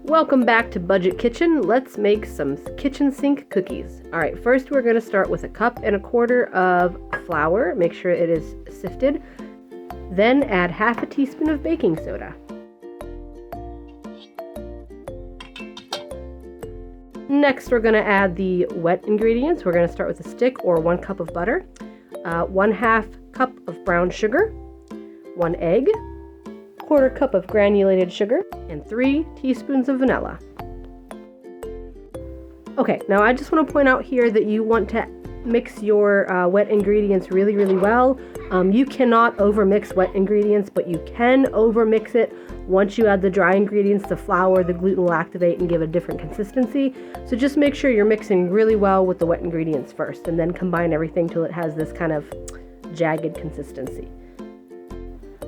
Welcome back to Budget Kitchen. Let's make some kitchen sink cookies. Alright, first we're going to start with 1.25 cups of flour. Make sure it is sifted. Then add half a teaspoon of baking soda. Next we're going to add the wet ingredients. We're going to start with a stick or 1 cup of butter, 1/2 cup of brown sugar, 1 egg, 1/4 cup of granulated sugar, and 3 teaspoons of vanilla. Okay, now I just want to point out here that you want to mix your wet ingredients really, really well. You cannot overmix wet ingredients, but you can overmix it. Once you add the dry ingredients, the flour, the gluten will activate and give a different consistency. So just make sure you're mixing really well with the wet ingredients first, and then combine everything till it has this kind of jagged consistency.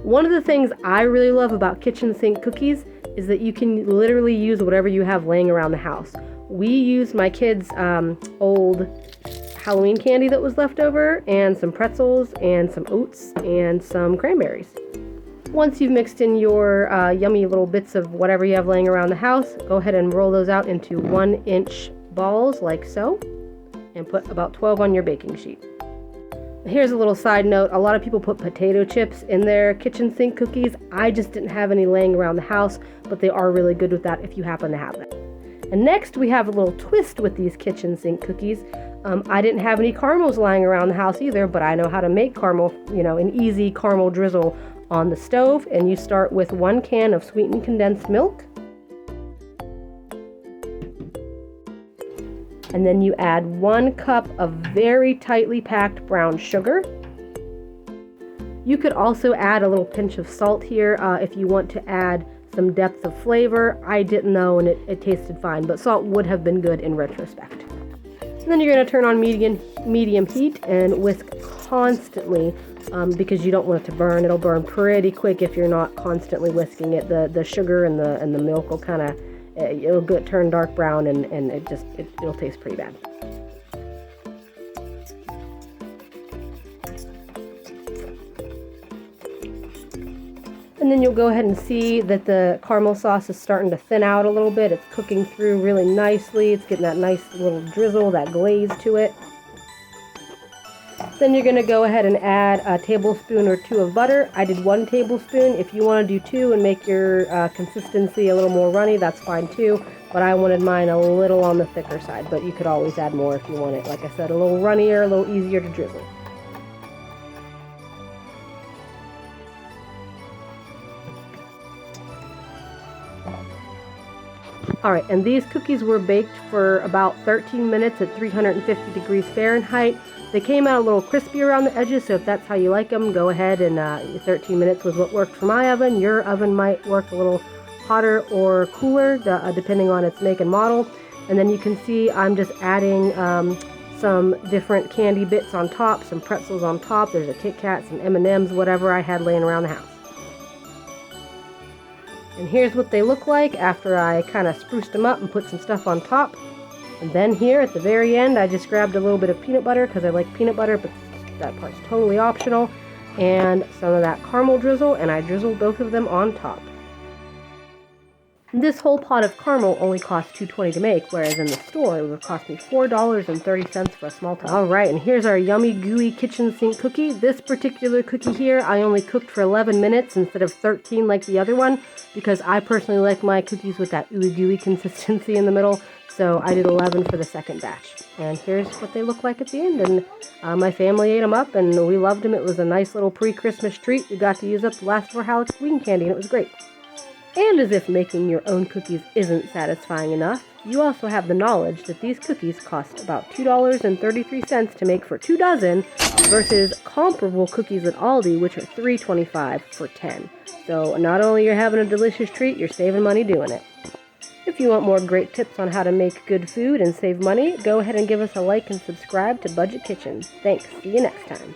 One of the things I really love about kitchen sink cookies is that you can literally use whatever you have laying around the house. We used my kids' old Halloween candy that was left over, and some pretzels, and some oats, and some cranberries. Once you've mixed in your yummy little bits of whatever you have laying around the house, go ahead and roll those out into 1-inch balls like so, and put about 12 on your baking sheet. Here's a little side note, a lot of people put potato chips in their kitchen sink cookies. I just didn't have any laying around the house, but they are really good with that if you happen to have them. And next we have a little twist with these kitchen sink cookies. I didn't have any caramels lying around the house either, but I know how to make caramel, an easy caramel drizzle on the stove. And you start with 1 can of sweetened condensed milk. And then you add 1 cup of very tightly packed brown sugar. You could also add a little pinch of salt here if you want to add some depth of flavor. I didn't know, and it tasted fine, but salt would have been good in retrospect. And then you're going to turn on medium heat and whisk constantly because you don't want it to burn. It'll burn pretty quick if you're not constantly whisking it. The sugar and the milk will kind of it'll turn dark brown, and it'll taste pretty bad. And then you'll go ahead and see that the caramel sauce is starting to thin out a little bit. It's cooking through really nicely. It's getting that nice little drizzle, that glaze to it. Then you're going to go ahead and add a tablespoon or 2 of butter. I did 1 tablespoon. If you want to do 2 and make your consistency a little more runny, that's fine too. But I wanted mine a little on the thicker side, but you could always add more if you want it. Like I said, a little runnier, a little easier to drizzle. Alright, and these cookies were baked for about 13 minutes at 350 degrees Fahrenheit. They came out a little crispy around the edges, so if that's how you like them, go ahead and 13 minutes was what worked for my oven. Your oven might work a little hotter or cooler, depending on its make and model. And then you can see I'm just adding some different candy bits on top, some pretzels on top. There's a Kit Kat, some M&Ms, whatever I had laying around the house. And here's what they look like after I kind of spruced them up and put some stuff on top. And then here at the very end, I just grabbed a little bit of peanut butter because I like peanut butter, but that part's totally optional. And some of that caramel drizzle, and I drizzled both of them on top. This whole pot of caramel only cost $2.20 to make, whereas in the store it would cost me $4.30 for a small tub. Alright, and here's our yummy gooey kitchen sink cookie. This particular cookie here, I only cooked for 11 minutes instead of 13 like the other one, because I personally like my cookies with that ooey gooey consistency in the middle, so I did 11 for the second batch. And here's what they look like at the end, and my family ate them up, and we loved them. It was a nice little pre-Christmas treat. We got to use up the last of our Halloween candy, and it was great. And as if making your own cookies isn't satisfying enough, you also have the knowledge that these cookies cost about $2.33 to make for 2 dozen versus comparable cookies at Aldi, which are $3.25 for 10. So not only you're having a delicious treat, you're saving money doing it. If you want more great tips on how to make good food and save money, go ahead and give us a like and subscribe to Budget Kitchen. Thanks. See you next time.